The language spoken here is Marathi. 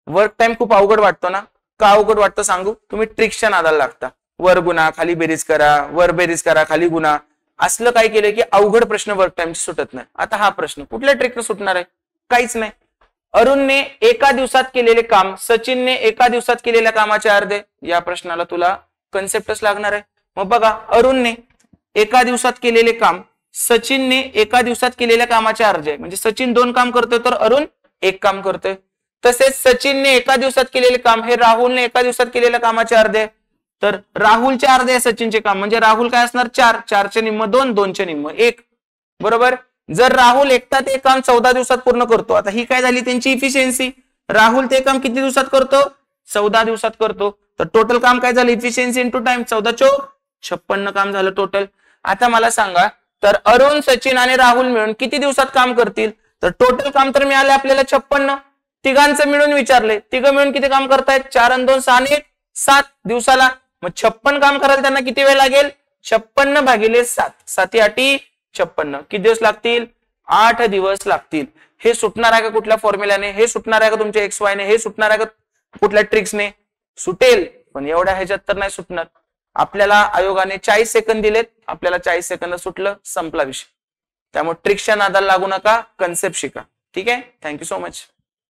वर्क टाइम खूप अवघड वाटतो ना? का अवघड वाटतं सांगू? तुम्ही ट्रिक्सच्या नादाला लागता. वर गुणा खाली बेरीज करा, वर बेरीज करा खाली गुणा, असलं काय केलं की अवघड प्रश्न वर्क टाइमचे सुटत नाही. आता हा प्रश्न कुठल्या ट्रिकनं सुटणार आहे? काहीच नाही. अरुणने एका दिवसात केलेले काम सचिनने एका दिवसात केलेल्या कामाचे अर्धे. या प्रश्नाला तुला कन्सेप्टच लागणार आहे. मग बघा, अरुणने एका दिवसात केलेले काम सचिनने एका दिवसात केलेल्या कामाचे अर्धे, म्हणजे सचिन 2 काम करतोय तर अरुण 1 काम करतोय. तसेच सचिनने एका दिवसात केलेले काम हे राहुलने एका दिवसात केलेल्या कामाचे अर्धे, तर राहुलचे अर्धे आहे सचिनचे काम, म्हणजे राहुल काय असणार 4, 4चे निम्म 2, 2चे निम्म 1. बरोबर. जर राहुल एकटा ते काम 14 दिवसात पूर्ण करतो, आता ही काय झाली त्यांची इफिशियन्सी. राहुल ते काम किती दिवसात करतो? 14 दिवसात करतो. तर टोटल काम काय झालं? इफिशियन्सी इंटू टाइम, 14 चोक 56 काम झालं टोटल. आता मला सांगा, तर अरुण, सचिन आणि राहुल मिळून किती दिवसात काम करतील? तर टोटल काम तर मिळाले आपल्याला 56. तिघांचं मिळून विचारले, तिघं मिळून किती काम करतायत? 4 आणि 2 6 आणि 1 7 दिवसाला. मग 56 काम करायला त्यांना किती वेळ लागेल? 56 भागिले 7, 7 8 56. किती दिवस लागतील? 8 दिवस लागतील. हे सुटणार आहे का कुठल्या फॉर्म्युल्याने? हे सुटणार आहे का तुमच्या XY ने? हे सुटणार आहे का कुठल्या ट्रिक्सने? सुटेल, पण एवढ्या ह्याच्यात तर नाही सुटणार. आपल्याला आयोगाने 40 सेकंद दिलेत, आपल्याला 40 सेकंद सुटलं, संपला विषय. त्यामुळे ट्रिक्सच्या नादाला लागू नका, कन्सेप्ट शिका. ठीक आहे. Thank you so much.